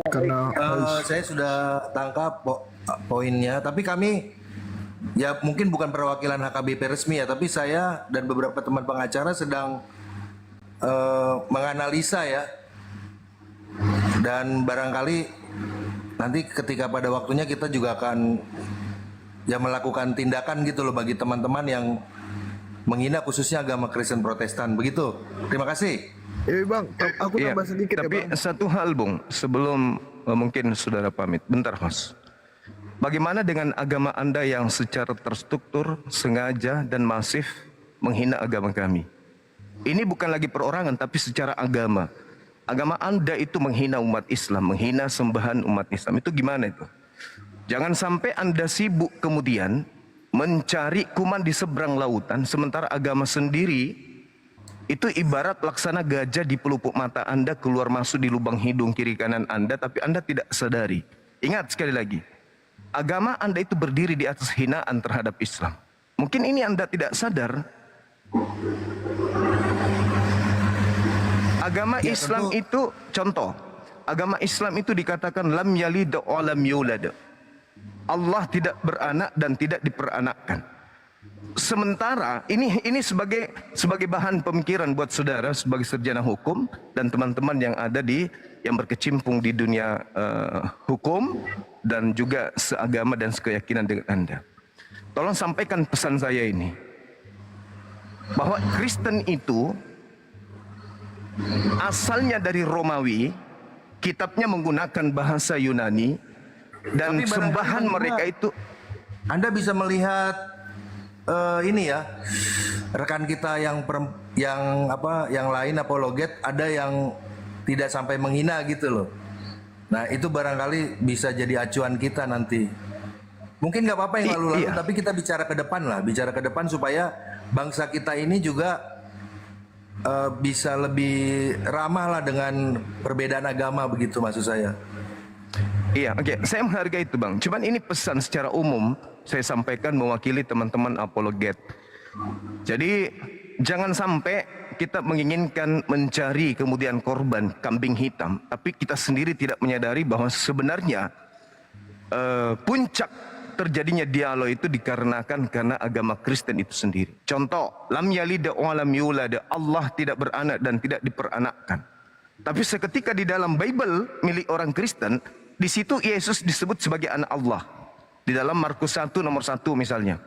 karena Saya sudah tangkap poinnya, tapi kami ya mungkin bukan perwakilan HKBP resmi ya, tapi saya dan beberapa teman pengacara sedang menganalisa ya, dan barangkali nanti ketika pada waktunya kita juga akan ya melakukan tindakan gitu loh bagi teman-teman yang menghina khususnya agama Kristen Protestan begitu. Terima kasih. Bang, aku Iya, tambah sedikit tapi ya Bang. satu hal Bung, sebelum mungkin saudara pamit, bentar Mas. Bagaimana dengan agama Anda yang secara terstruktur, sengaja dan masif menghina agama kami? Ini bukan lagi perorangan, tapi secara agama. Agama Anda itu menghina umat Islam, menghina sembahan umat Islam. Itu gimana itu? Jangan sampai Anda sibuk kemudian mencari kuman di seberang lautan, sementara agama sendiri itu ibarat laksana gajah di pelupuk mata Anda, keluar masuk di lubang hidung kiri kanan Anda, tapi Anda tidak sadari. Ingat sekali lagi, agama Anda itu berdiri di atas hinaan terhadap Islam. Mungkin ini Anda tidak sadar. Agama Ya, Islam tentu. itu, contoh, agama Islam itu dikatakan lam yalid wa lam yulad. Allah tidak beranak dan tidak diperanakkan. Sementara ini sebagai bahan pemikiran buat saudara sebagai sarjana hukum dan teman-teman yang ada yang berkecimpung di dunia hukum dan juga seagama dan sekeyakinan dengan Anda. Tolong sampaikan pesan saya ini, bahwa Kristen itu asalnya dari Romawi, kitabnya menggunakan bahasa Yunani, dan Tapi barangkali sembahan Bang mereka Bima, itu Anda bisa melihat ini ya, rekan kita yang lain apologet ada yang tidak sampai menghina gitu loh. Nah itu barangkali bisa jadi acuan kita nanti. Mungkin nggak apa-apa yang lalu-lalu, iya. tapi kita bicara ke depan lah, bicara ke depan supaya bangsa kita ini juga bisa lebih ramah lah dengan perbedaan agama begitu maksud saya. Iya, oke. Saya menghargai itu, Bang. Cuman ini pesan secara umum saya sampaikan mewakili teman-teman apologet. Jadi jangan sampai kita menginginkan mencari kemudian korban kambing hitam, tapi kita sendiri tidak menyadari bahwa sebenarnya puncak terjadinya dialog itu dikarenakan karena agama Kristen itu sendiri. Contoh, lam yalid wa lam yulad, Allah tidak beranak dan tidak diperanakkan. Tapi seketika di dalam Bible milik orang Kristen, di situ Yesus disebut sebagai anak Allah. Di dalam Markus 1 nomor 1 misalnya.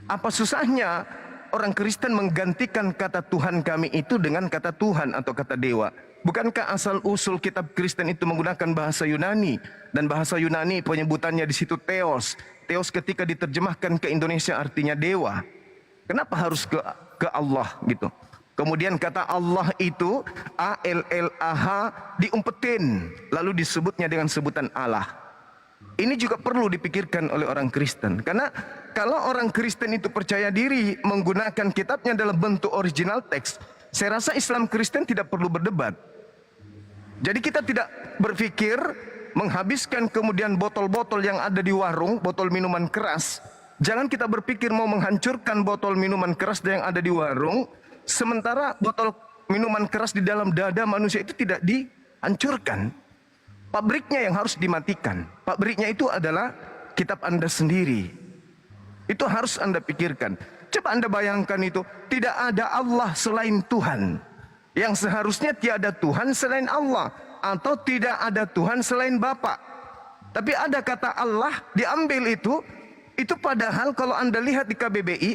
Apa susahnya orang Kristen menggantikan kata Tuhan kami itu dengan kata Tuhan atau kata dewa? Bukankah asal usul kitab Kristen itu menggunakan bahasa Yunani, dan bahasa Yunani penyebutannya di situ theos. Theos ketika diterjemahkan ke Indonesia artinya dewa. Kenapa harus ke Allah gitu? Kemudian kata Allah itu A-L-L-A-H diumpetin, lalu disebutnya dengan sebutan Allah. Ini juga perlu dipikirkan oleh orang Kristen. Karena kalau orang Kristen itu percaya diri menggunakan kitabnya dalam bentuk original teks, saya rasa Islam Kristen tidak perlu berdebat. Jadi kita tidak berpikir menghabiskan kemudian botol-botol yang ada di warung, botol minuman keras. Jangan kita berpikir mau menghancurkan botol minuman keras yang ada di warung, sementara botol minuman keras di dalam dada manusia itu tidak dihancurkan. Pabriknya yang harus dimatikan. Pabriknya itu adalah kitab Anda sendiri. Itu harus Anda pikirkan. Coba Anda bayangkan itu, tidak ada Allah selain Tuhan. Yang seharusnya tiada Tuhan selain Allah, atau tidak ada Tuhan selain Bapa. Tapi ada kata Allah diambil itu padahal kalau Anda lihat di KBBI,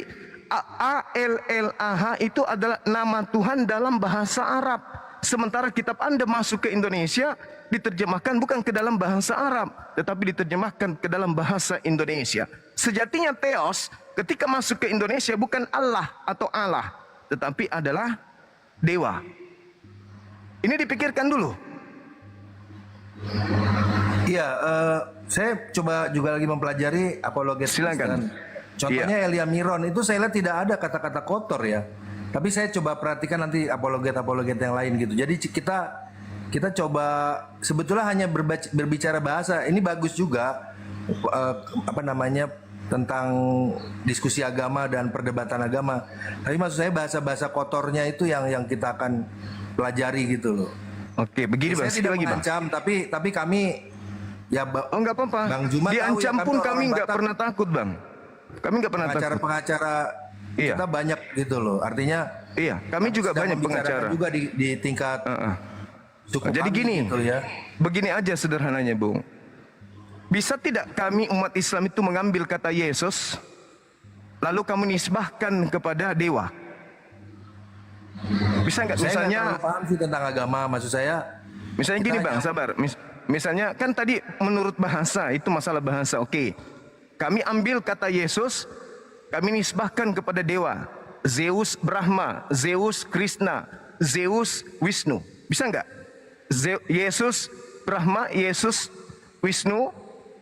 A-L-L-A-H itu adalah nama Tuhan dalam bahasa Arab. Sementara kitab Anda masuk ke Indonesia diterjemahkan bukan ke dalam bahasa Arab, tetapi diterjemahkan ke dalam bahasa Indonesia. Sejatinya theos ketika masuk ke Indonesia bukan Allah atau Allah, tetapi adalah dewa. Ini dipikirkan dulu. Iya, saya coba juga lagi mempelajari apologet. Silakan. Contohnya Elia Miron itu saya lihat tidak ada kata-kata kotor ya. Tapi saya coba perhatikan nanti apologet yang lain gitu. Jadi kita coba sebetulnya hanya berbicara bahasa. Ini bagus juga tentang diskusi agama dan perdebatan agama. Tapi maksud saya bahasa-bahasa kotornya itu yang kita akan pelajari gitu loh. Oke, begini Saya bang, sekali tidak lagi bang. mengancam, tapi kami ya Oh nggak apa-apa. Bang Juma tahu Diancam ya, pun orang kami nggak Batak, pernah takut bang. Kami nggak pernah takut. pengacara-pengacara Iya. kita banyak gitu loh. Artinya Iya, kami juga sedang banyak membicarakan pengacara. juga di tingkat suku Jadi kami gini, gitu ya. begini aja sederhananya Bung. Bisa tidak kami umat Islam itu mengambil kata Yesus, lalu kami nisbahkan kepada dewa? Bisa nggak Saya misalnya? nggak terlalu paham sih tentang agama, maksud saya. Misalnya Kita gini bang, hanya- sabar. Misalnya kan tadi menurut bahasa, itu masalah bahasa, oke. Kami ambil kata Yesus, kami nisbahkan kepada dewa. Zeus Brahma, Zeus Krishna, Zeus Wisnu. Bisa nggak? Yesus Brahma, Yesus Wisnu,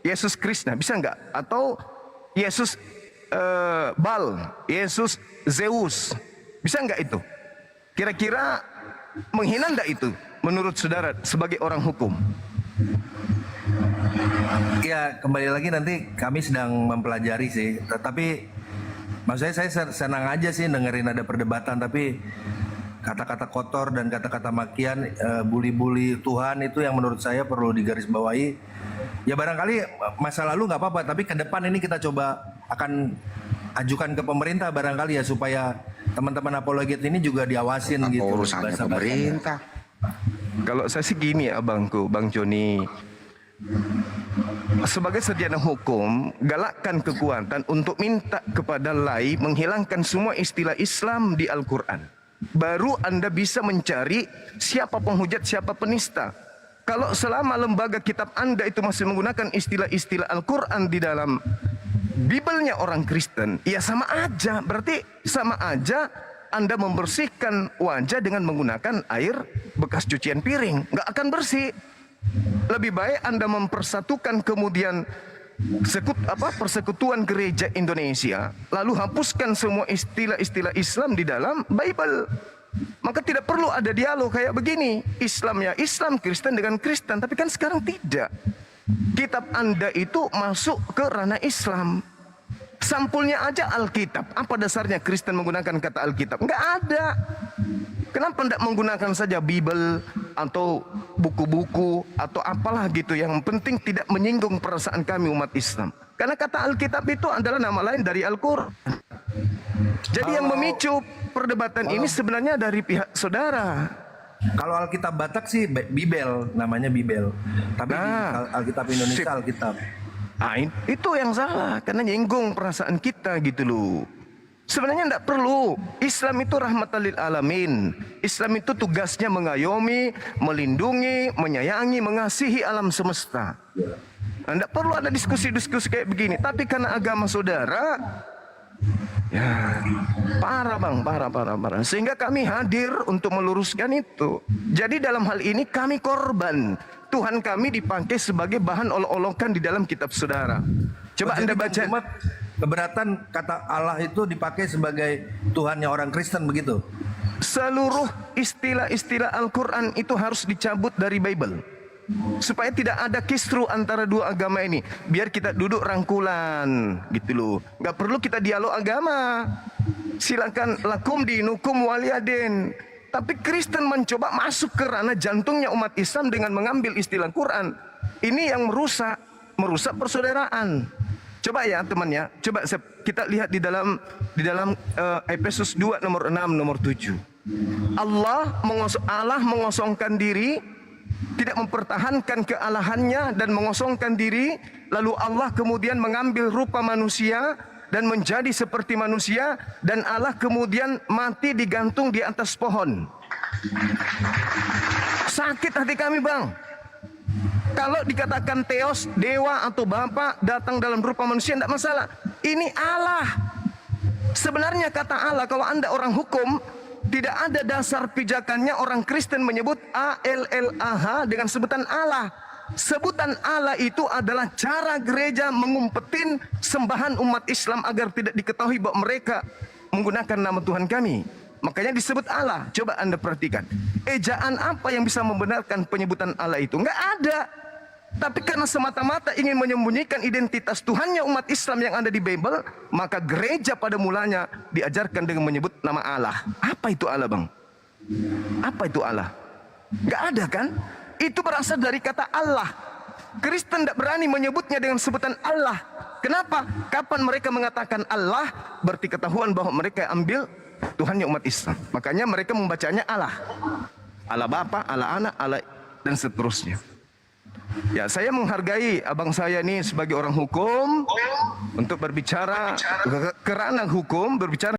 Yesus Krishna. Bisa nggak? Atau Yesus Bal, Yesus Zeus. Bisa nggak itu? Kira-kira menghina nggak itu menurut saudara sebagai orang hukum? Ya kembali lagi nanti kami sedang mempelajari sih. Tapi maksud saya senang aja sih dengerin ada perdebatan. Tapi kata-kata kotor dan kata-kata makian, bully-bully Tuhan itu yang menurut saya perlu digarisbawahi. Ya barangkali masa lalu nggak apa-apa. Tapi ke depan ini kita coba akan ajukan ke pemerintah barangkali ya supaya teman-teman apologet ini juga diawasin gitu. Urusannya bahasa-bahasanya. pemerintah. Kalau saya sih gini abangku, Bang Joni. Sebagai sarjana hukum, galakkan kekuatan untuk minta kepada lai menghilangkan semua istilah Islam di Al-Quran. Baru Anda bisa mencari siapa penghujat, siapa penista. Kalau selama lembaga kitab Anda itu masih menggunakan istilah-istilah Al-Quran di dalam Bibelnya orang Kristen, ya sama aja. Berarti sama aja Anda membersihkan wajah dengan menggunakan air bekas cucian piring. Nggak akan bersih. Lebih baik Anda mempersatukan kemudian persekutuan gereja Indonesia, lalu hapuskan semua istilah-istilah Islam di dalam Bible. Maka tidak perlu ada dialog kayak begini. Islam ya Islam, Kristen dengan Kristen. Tapi kan sekarang tidak. Kitab Anda itu masuk ke ranah Islam. Sampulnya aja Alkitab. Apa dasarnya Kristen menggunakan kata Alkitab? Nggak ada. Kenapa tidak menggunakan saja Bible atau buku-buku atau apalah gitu, yang penting tidak menyinggung perasaan kami umat Islam. Karena kata Alkitab itu adalah nama lain dari Al-Quran. Jadi yang memicu perdebatan ini sebenarnya dari pihak saudara. Kalau Alkitab Batak sih Bibel, namanya Bibel. Tapi di Alkitab Indonesia sip. Alkitab. Itu yang salah, karena nyinggung perasaan kita gitu loh. Sebenarnya tidak perlu. Islam itu rahmatan lil alamin. Islam itu tugasnya mengayomi, melindungi, menyayangi, mengasihi alam semesta. Tidak perlu ada diskusi-diskusi kayak begini. Tapi karena agama saudara, ya parah bang, parah. Sehingga kami hadir untuk meluruskan itu. Jadi dalam hal ini kami korban. Tuhan kami dipakai sebagai bahan olok-olokan di dalam kitab saudara. Coba Anda baca. Umat keberatan kata Allah itu dipakai sebagai Tuhannya orang Kristen begitu. Seluruh istilah-istilah Al-Quran itu harus dicabut dari Bible. Supaya tidak ada kisru antara dua agama ini. Biar kita duduk rangkulan gitu loh. Gak perlu kita dialog agama. Silakan lakum dinukum waliyadin. Tapi Kristen mencoba masuk ke ranah jantungnya umat Islam dengan mengambil istilah Quran. Ini yang merusak persaudaraan. Coba ya teman ya, coba kita lihat di dalam Efesus 2 nomor 6 nomor 7. Allah mengosongkan diri, tidak mempertahankan kealahannya dan mengosongkan diri, lalu Allah kemudian mengambil rupa manusia dan menjadi seperti manusia, dan Allah kemudian mati digantung di atas pohon. Sakit hati kami bang. Kalau dikatakan Theos, dewa atau bapa datang dalam rupa manusia, tidak masalah. Ini Allah. Sebenarnya kata Allah, kalau Anda orang hukum, tidak ada dasar pijakannya orang Kristen menyebut ALLAH dengan sebutan Allah. Sebutan Allah itu adalah cara gereja mengumpetin sembahan umat Islam agar tidak diketahui bahwa mereka menggunakan nama Tuhan kami. Makanya disebut Allah. Coba Anda perhatikan. Ejaan apa yang bisa membenarkan penyebutan Allah itu? Enggak ada. Tapi karena semata-mata ingin menyembunyikan identitas Tuhannya umat Islam yang ada di Bible, maka gereja pada mulanya diajarkan dengan menyebut nama Allah. Apa itu Allah bang? Apa itu Allah? Nggak ada kan? Itu berasal dari kata Allah. Kristen tidak berani menyebutnya dengan sebutan Allah. Kenapa? Kapan mereka mengatakan Allah, berarti ketahuan bahwa mereka ambil Tuhannya umat Islam. Makanya mereka membacanya Allah. Allah Bapa, Allah Anak, Allah dan seterusnya. Ya, saya menghargai abang saya ini sebagai orang hukum untuk berbicara kerana hukum, berbicara